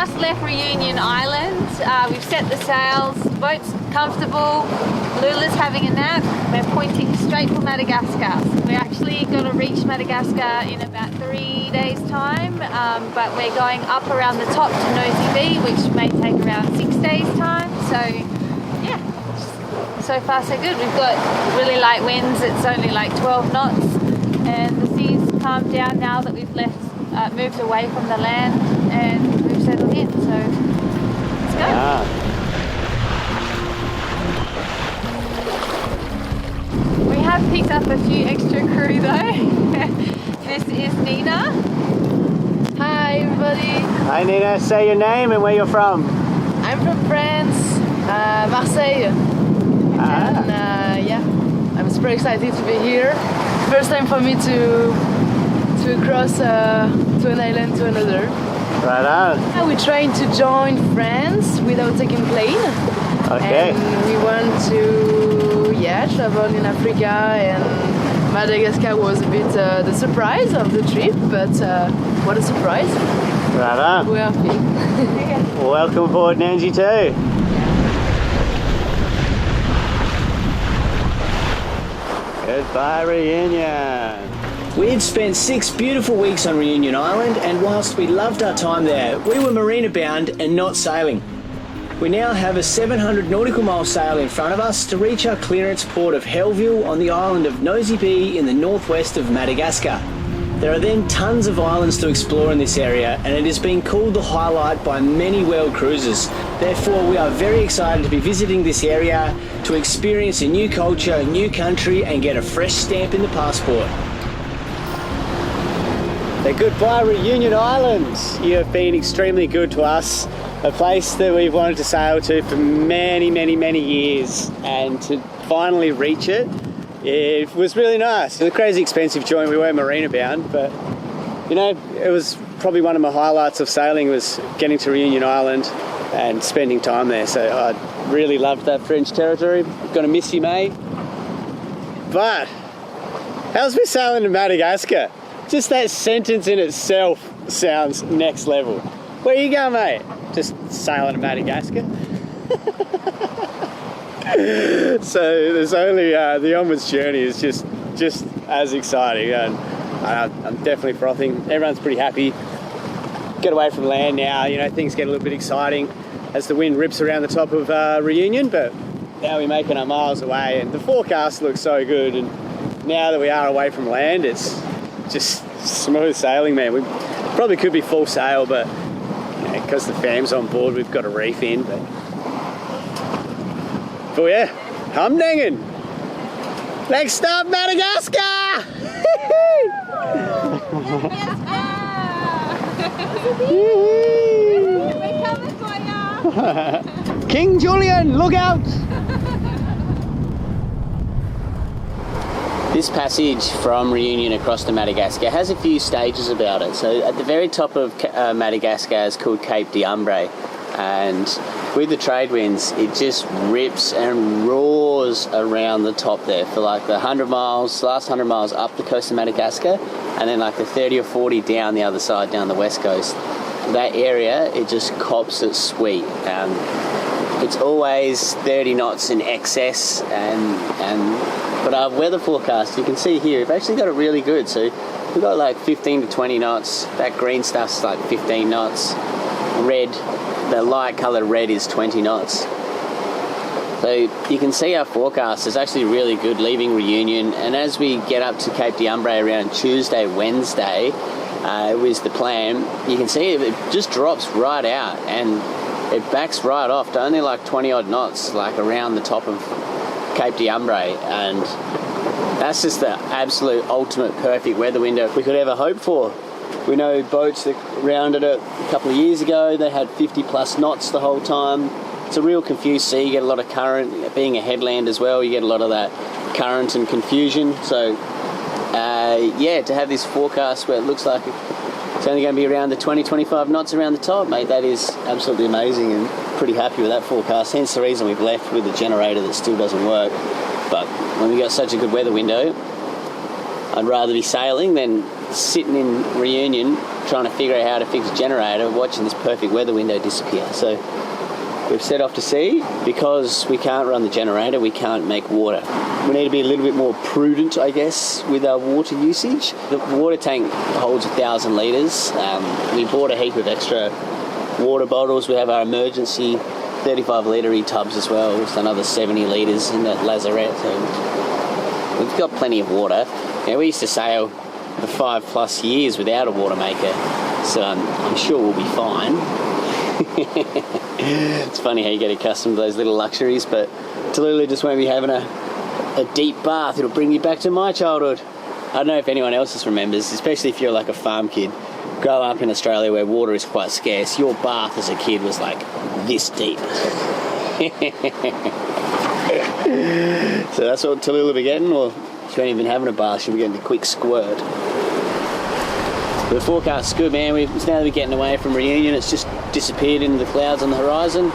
just left Reunion Island. We've set the sails, boat's comfortable, Lula's having a nap. We're pointing straight for Madagascar. We're actually going to reach Madagascar in about 3 days time, but we're going up around the top to Nosy Be, which may take around 6 days time. So yeah, so far so good. We've got really light winds, it's only like 12 knots, and the sea's calmed down now that we've moved away from the land and we've settled in, so let's go. We have picked up a few extra crew though. This is Nina. Hi everybody. Hi Nina, say your name and where you're from. I'm from France, Marseille. And yeah, I'm super excited to be here. First time for me to cross to an island to another. Right on. We're trying to join France without taking plane. Okay. And we want to travel in Africa, and Madagascar was a bit the surprise of the trip, but what a surprise. Right on. We're happy. Well, welcome aboard Nandji too. Goodbye Reunion. We'd spent 6 beautiful weeks on Reunion Island, and whilst we loved our time there, we were marina bound and not sailing. We now have a 700 nautical mile sail in front of us to reach our clearance port of Helleville on the island of Nosy Be in the northwest of Madagascar. There are then tons of islands to explore in this area, and it has been called the highlight by many world cruisers. Therefore, we are very excited to be visiting this area to experience a new culture, a new country, and get a fresh stamp in the passport. The goodbye Reunion Islands. You have been extremely good to us. A place that we've wanted to sail to for many, many, many years, and to finally reach it, it was really nice. It was a crazy expensive joint. We were marina bound, but you know, it was probably one of my highlights of sailing was getting to Reunion Island and spending time there. So I really loved that French territory. I'm gonna miss you, mate. But how's me sailing to Madagascar? Just that sentence in itself sounds next level. Where you going, mate? Just sailing to Madagascar. So there's only the onwards journey is just as exciting, and I'm definitely frothing. Everyone's pretty happy. Get away from land now. You know, things get a little bit exciting as the wind rips around the top of Reunion, but now we're making our miles away, and the forecast looks so good. And now that we are away from land, it's just smooth sailing, man. We probably could be full sail, but because the fam's on board, we've got a reef in. But yeah, humdinging. Next stop, Madagascar! We're coming for ya! King Julian, look out! This passage from Reunion across to Madagascar has a few stages about it. So at the very top of Madagascar is called Cape d'Ambre, and with the trade winds it just rips and roars around the top there for like the 100 miles, last 100 miles up the coast of Madagascar, and then like the 30 or 40 down the other side, down the west coast. That area, it just cops it sweet. It's always 30 knots in excess, but our weather forecast, you can see here, we've actually got it really good. So we've got like 15 to 20 knots. That green stuff's like 15 knots. Red, the light coloured red is 20 knots. So you can see our forecast is actually really good leaving Reunion. And as we get up to Cape d'Ambre around Tuesday, Wednesday, was the plan, you can see it just drops right out and it backs right off to only like 20 odd knots, like around the top of Cape d'Ambre, and that's just the absolute ultimate perfect weather window we could ever hope for. We know boats that rounded it a couple of years ago, they had 50 plus knots the whole time. It's a real confused sea, you get a lot of current. Being a headland as well, you get a lot of that current and confusion. So yeah, to have this forecast where it looks like it's only going to be around the 20-25 knots around the top, mate, that is absolutely amazing, and pretty happy with that forecast. Hence the reason we've left with a generator that still doesn't work. But when we got such a good weather window, I'd rather be sailing than sitting in Reunion trying to figure out how to fix a generator, watching this perfect weather window disappear. So we've set off to sea. Because we can't run the generator, we can't make water. We need to be a little bit more prudent, I guess, with our water usage. The water tank holds 1,000 litres. We bought a heap of extra water bottles. We have our emergency 35 litre tubs as well. Just another 70 litres in the lazarette. So we've got plenty of water. Now, we used to sail for 5+ years without a water maker, so I'm sure we'll be fine. It's funny how you get accustomed to those little luxuries, but Tallulah just won't be having a deep bath. It'll bring you back to my childhood. I don't know if anyone else remembers, especially if you're like a farm kid. Grow up in Australia where water is quite scarce. Your bath as a kid was like this deep. So that's what Tallulah will be getting, or she won't even having a bath, she'll be getting a quick squirt. But the forecast is good, man. Now that we're getting away from Reunion, it's just disappeared into the clouds on the horizon.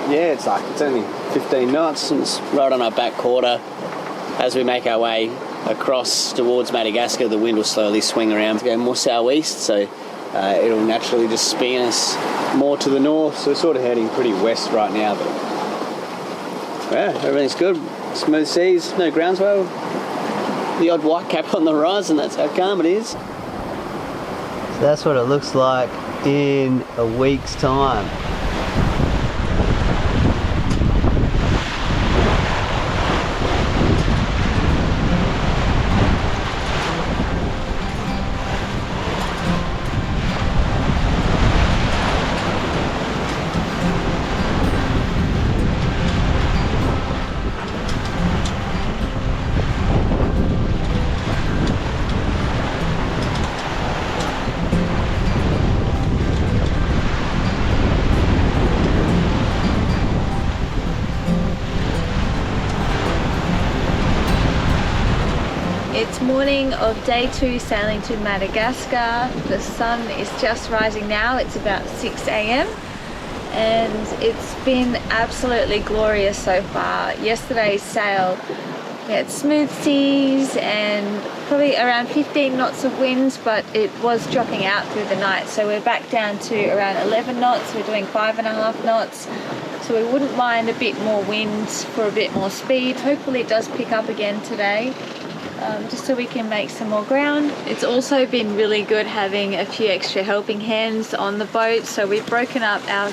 Yeah, it's only 15 knots and it's right on our back quarter. As we make our way across towards Madagascar, the wind will slowly swing around to go more southeast, so it'll naturally just spin us more to the north. So we're sort of heading pretty west right now, but yeah, everything's good. Smooth seas, no groundswell. The odd white cap on the horizon, that's how calm it is. So that's what it looks like in a week's time. It's morning of day 2 sailing to Madagascar. The sun is just rising now. It's about 6 a.m. and it's been absolutely glorious so far. Yesterday's sail, we had smooth seas and probably around 15 knots of wind, but it was dropping out through the night. So we're back down to around 11 knots. We're doing 5.5 knots. So we wouldn't mind a bit more wind for a bit more speed. Hopefully it does pick up again today. Just so we can make some more ground. It's also been really good having a few extra helping hands on the boat, so we've broken up our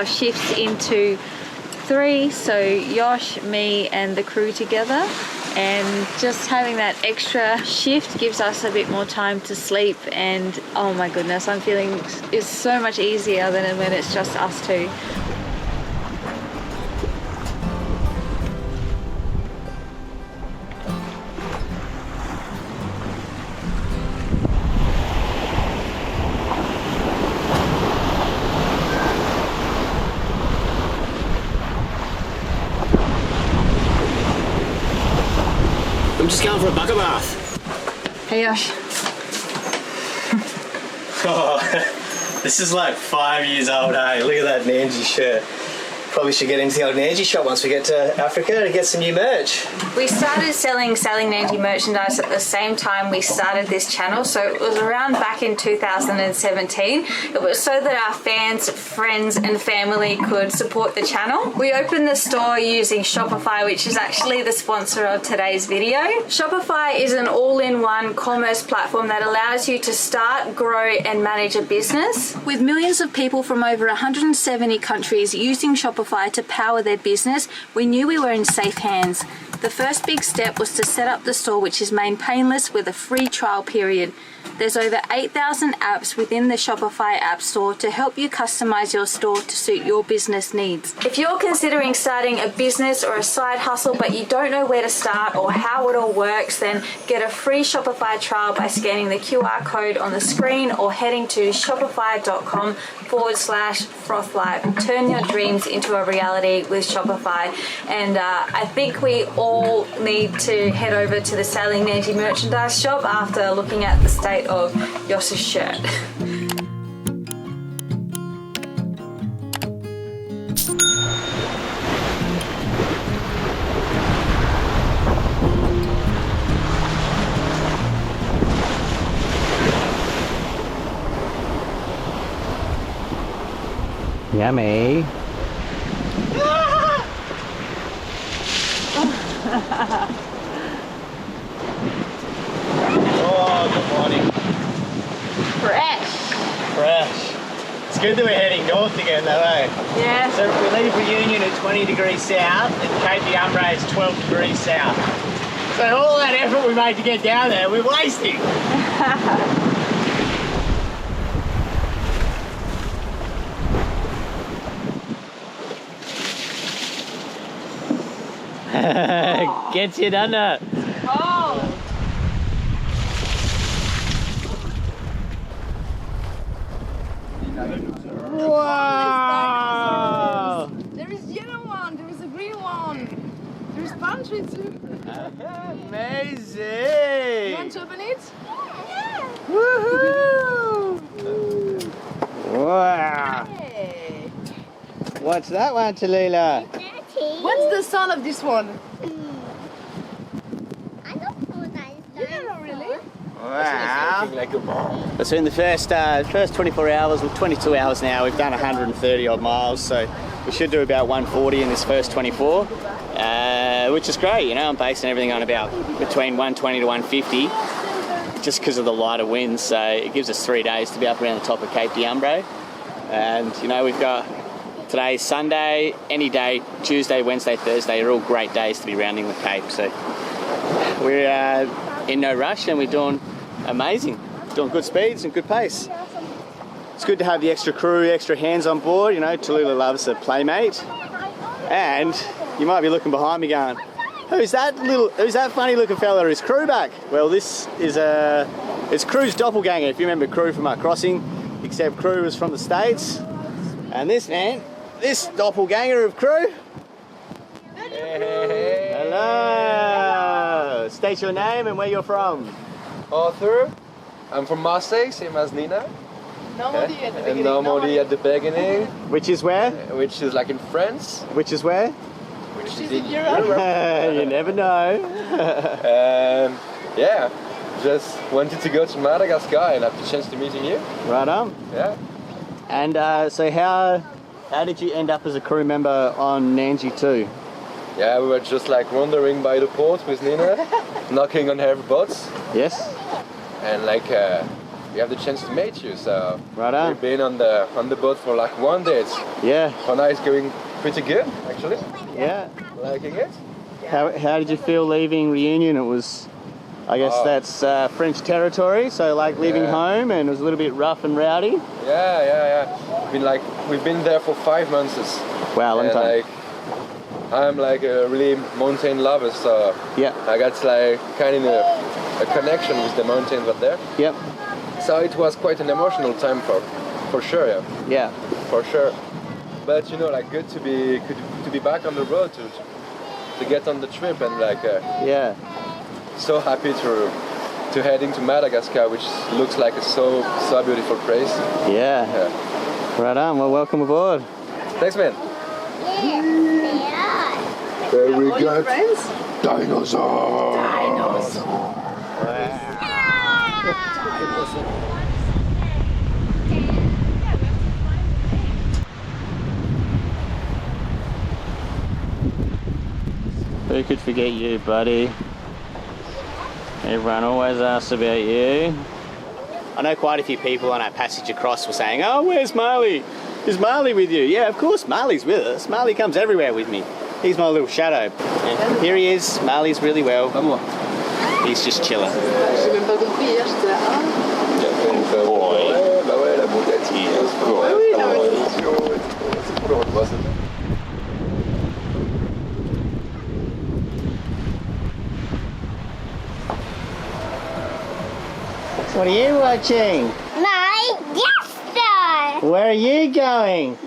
shifts into 3, so Yosh, me and the crew together, and just having that extra shift gives us a bit more time to sleep, and oh my goodness, I'm feeling it's so much easier than when it's just us two. I'm just going for a bucket bath. Hey Yosh. Oh, this is like 5 years old, eh? Look at that Nandji shirt. Probably should get into the old Nandji shop once we get to Africa to get some new merch. We started selling Nandji merchandise at the same time we started this channel, so it was around back in 2017. It was so that our fans, friends and family could support the channel. We opened the store using Shopify, which is actually the sponsor of today's video. Shopify is an all-in-one commerce platform that allows you to start, grow and manage a business. With millions of people from over 170 countries using Shopify to power their business, we knew we were in safe hands. The first big step was to set up the store, which is made painless with a free trial period. There's over 8,000 apps within the Shopify App Store to help you customize your store to suit your business needs. If you're considering starting a business or a side hustle but you don't know where to start or how it all works, then get a free Shopify trial by scanning the QR code on the screen or heading to shopify.com/frothlike. Turn your dreams into a reality with Shopify. And I think we all need to head over to the Sailing Nandji merchandise shop after looking at the state of Yoss's shirt. Yummy. Oh, good morning. Fresh. Fresh. It's good that we're heading north again though, eh? Yeah. So we leave Reunion at 20 degrees south and Cape d'Ambre is 12 degrees south. So all that effort we made to get down there, we're wasting. Gets you, doesn't it? Oh. Wow! There is yellow one, there is a green one, there is palm tree too. Amazing! You want to open it? Woohoo! Wow! Hey. What's that one, Tallulah? What's the sound of this one? I don't know that. You don't know really? Wow! So in the first 24 hours, well 22 hours now, we've done 130 odd miles, so we should do about 140 in this first 24, which is great, you know. I'm basing everything on about between 120 to 150, just because of the lighter winds, so it gives us 3 days to be up around the top of Cape d'Ambre. And you know, we've got today's Sunday, any day, Tuesday, Wednesday, Thursday are all great days to be rounding the Cape, so we're in no rush and we're doing amazing, doing good speeds and good pace. It's good to have the extra crew, extra hands on board. You know, Tallulah loves a playmate. And you might be looking behind me going, who's that funny looking fella? Is Crew back? Well, this is it's Crew's doppelganger, if you remember Crew from our crossing, except Crew was from the States. And this man, this doppelganger of Crew. Hey. Hello. State your name and where you're from. Arthur. I'm from Marseille, same as Nina. Normandy at the And beginning. Normandy at the beginning, Which is where? which is like in France, Which is where? which She's in Europe. You never know. Yeah, just wanted to go to Madagascar and have the chance to meeting you. Right on. Yeah. And so how did you end up as a crew member on Nandji 2? Yeah, we were just like wandering by the port with Nina, knocking on her boats, Yes? and like we have the chance to meet you. So Right on. we've been on the boat for like 1 day. Yeah. For now, it's going pretty good actually. Yeah. Liking it. How did you feel leaving Reunion? It was, I guess Oh. that's French territory, so like leaving Yeah. home, and it was a little bit rough and rowdy. Yeah. We've been there for 5 months. Wow, long And time. like, I'm like a really mountain lover, so Yeah. I got like kind of a connection with the mountains up there. Yep. So it was quite an emotional time for sure, yeah, Yeah. for sure. But you know, like good to be back on the road to get on the trip, and like Yeah. so happy to heading to Madagascar, which looks like a so beautiful place. Yeah. Yeah. Right on. Well, welcome aboard. Thanks, man. All your friends? Dinosaurs. Who could forget you, buddy? Everyone always asks about you. I know quite a few people on our passage across were saying, oh, where's Marley? Is Marley with you? Yeah, of course Marley's with us. Marley comes everywhere with me. He's my little shadow. And here he is. Marley's really well. He's just chilling. J'ai même pas compris hier, j'étais là. What are you watching? Madagascar. Where are you going?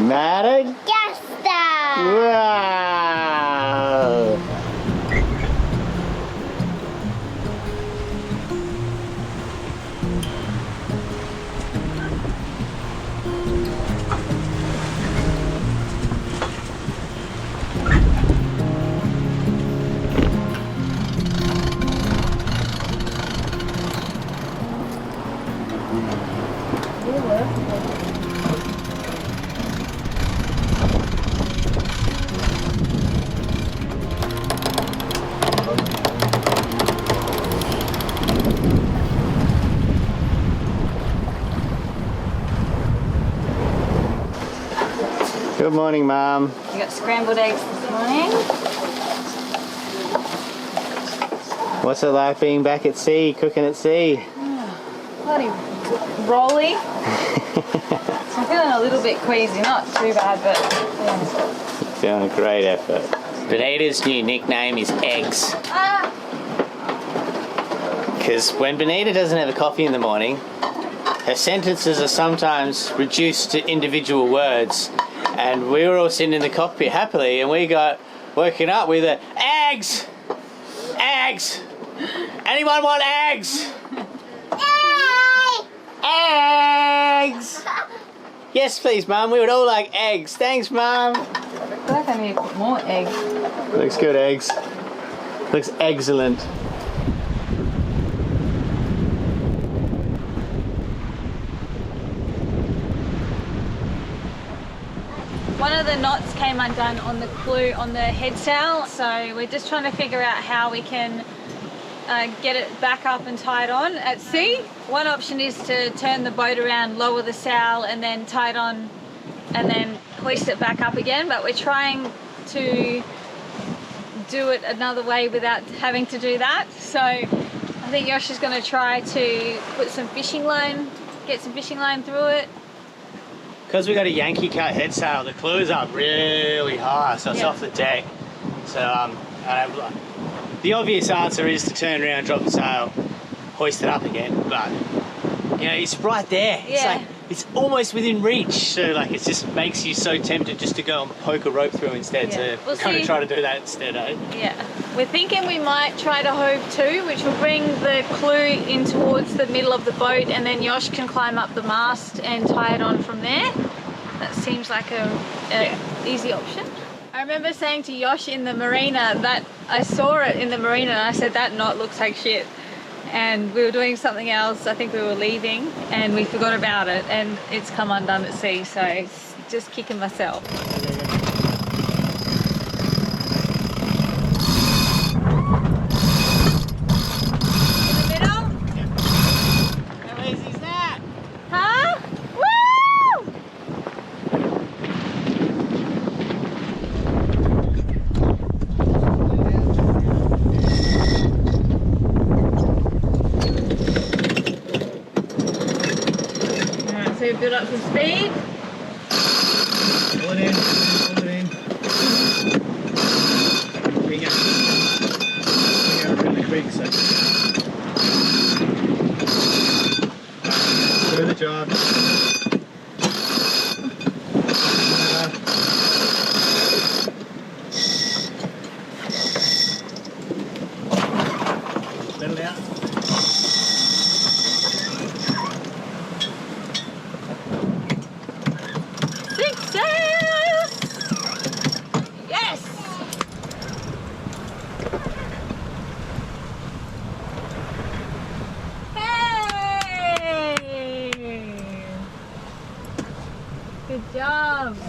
Madagascar. Wow. Good morning, Mum. We got scrambled eggs this morning. What's it like being back at sea, cooking at sea? Bloody rolly. I'm feeling a little bit queasy, not too bad, but yeah. Doing a great effort. Benita's new nickname is Eggs. Ah! Because when Benita doesn't have a coffee in the morning, her sentences are sometimes reduced to individual words. And we were all sitting in the cockpit happily, and we got woken up with a eggs! Eggs! Anyone want eggs? Eggs! Yes, please, Mum. We would all like eggs. Thanks, Mum. I feel like I need to put more eggs. Looks good, eggs. Looks excellent. One of the knots came undone on the clue on the head sail, so we're just trying to figure out how we can get it back up and tied on at sea. One option is to turn the boat around, lower the sail, and then tie it on and then hoist it back up again, but we're trying to do it another way without having to do that. So I think Yosh is going to try to put some fishing line, get some fishing line through it. Because we got a Yankee cut head sail, the clue's up really high, so it's off the deck. So the obvious answer is to turn around, drop the sail, hoist it up again. But you know, it's right there. It's like it's almost within reach. So like it just makes you so tempted just to go and poke a rope through instead. So we're going to try to do that instead, eh? Yeah. We're thinking we might try to hove to, which will bring the clue in towards the middle of the boat, and then Yosh can climb up the mast and tie it on from there. That seems like a easy option. I remember saying to Yosh in the marina that I saw it in the marina and I said that knot looks like shit. And we were doing something else, I think we were leaving, and we forgot about it, and it's come undone at sea, so it's just kicking myself. So build up some speed. Pull it in, pull it in. Bring out really quick, so. Do the job. Let it out. Good job. Go,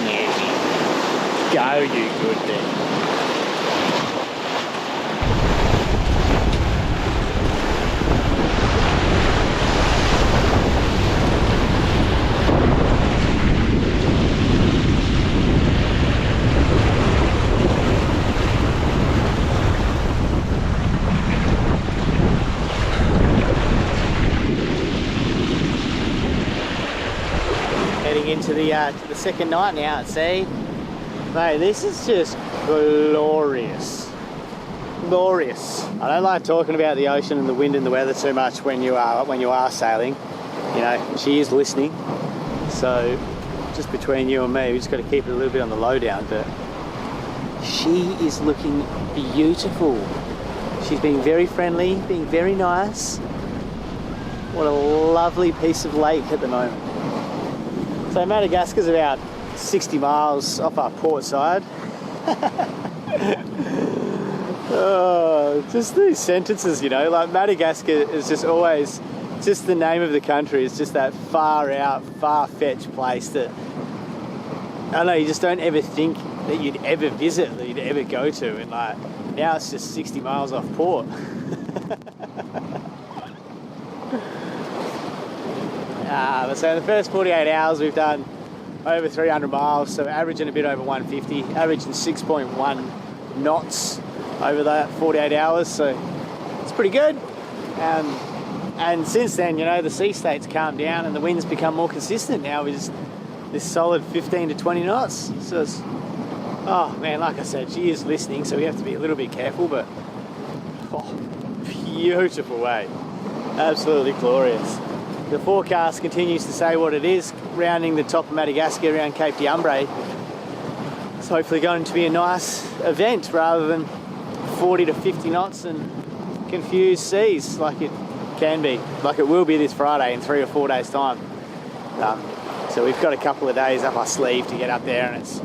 Nandji. Go, you good thing. Heading into the second night now at sea. Mate, this is just glorious. Glorious. I don't like talking about the ocean and the wind and the weather too much when you are sailing. You know, she is listening. So just between you and me, we just got to keep it a little bit on the lowdown, but she is looking beautiful. She's being very friendly, being very nice. What a lovely piece of lake at the moment. So Madagascar's about 60 miles off our port side. Oh, just these sentences, you know, like Madagascar is just always just the name of the country. It's just that far out, far-fetched place that, I don't know, you just don't ever think that you'd ever visit, that you'd ever go to. And like, Now it's just 60 miles off port. So the first 48 hours we've done over 300 miles, so averaging a bit over 150, averaging 6.1 knots over that 48 hours, so it's pretty good. And since then, you know, the sea state's calmed down and the wind's become more consistent now with this solid 15 to 20 knots. So it's, oh man, like I said, she is listening, so we have to be a little bit careful, but beautiful wave. Absolutely glorious. The forecast continues to say what it is, rounding the top of Madagascar around Cape d'Ambre. It's hopefully going to be a nice event rather than 40 to 50 knots and confused seas like it can be, like it will be this Friday in 3 or 4 days' time. So we've got a couple of days up our sleeve to get up there, and it's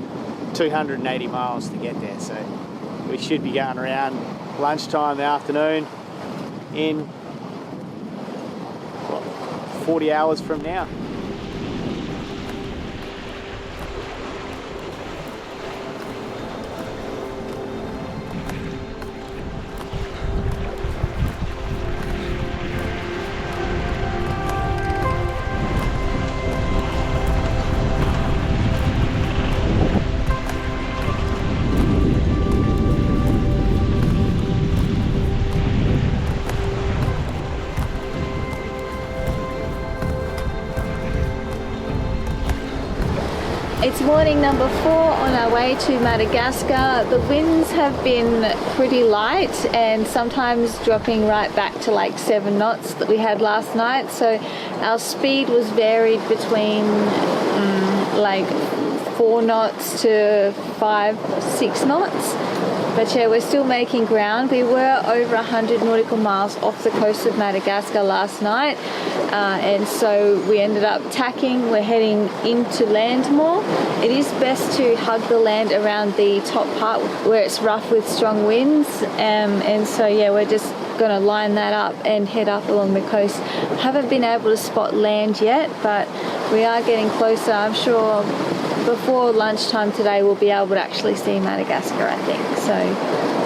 280 miles to get there. So we should be going around lunchtime in the afternoon in 40 hours from now. It's morning number 4 on our way to Madagascar. The winds have been pretty light and sometimes dropping right back to like 7 knots that we had last night. So our speed was varied between like 4 knots to 5, 6 knots. But yeah, we're still making ground. We were over 100 nautical miles off the coast of Madagascar last night, and so we ended up tacking. We're heading into land more. It is best to hug the land around the top part where it's rough with strong winds, and so yeah, we're just going to line that up and head up along the coast. Haven't been able to spot land yet, but we are getting closer. I'm sure before lunchtime today we'll be able to actually see Madagascar, I think. So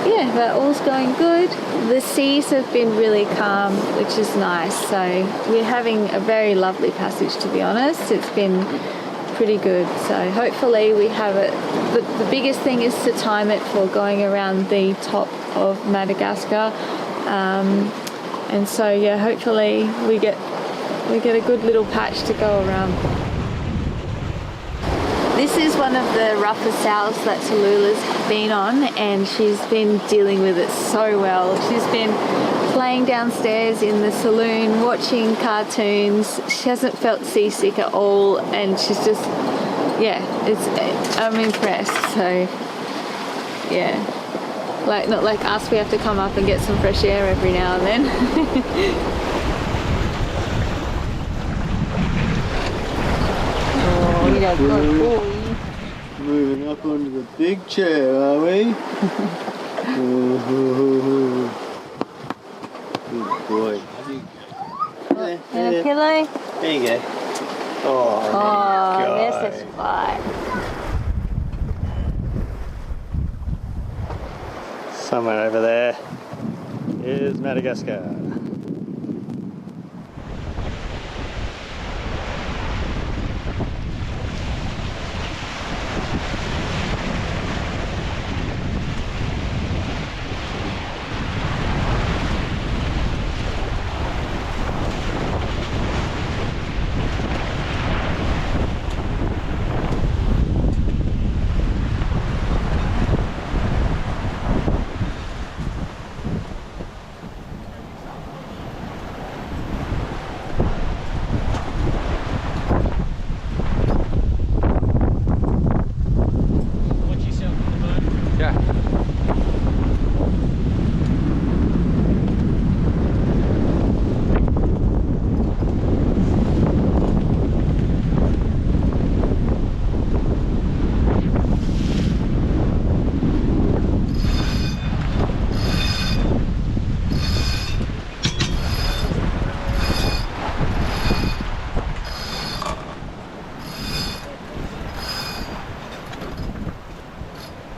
yeah, but all's going good. The seas have been really calm, which is nice. So we're having a very lovely passage, to be honest. It's been pretty good. So hopefully we have it. The biggest thing is to time it for going around the top of Madagascar. And so yeah, hopefully we get a good little patch to go around. This is one of the roughest sails that Tallulah's been on, and she's been dealing with it so well. She's been playing downstairs in the saloon, watching cartoons. She hasn't felt seasick at all, and she's just, yeah, I'm impressed. So yeah, like not like us, we have to come up and get some fresh air every now and then. Good boy. Moving up onto the big chair, are we? Good boy. And a pillow? There you go. Oh, there you go. There's a spot. Somewhere over there is Madagascar.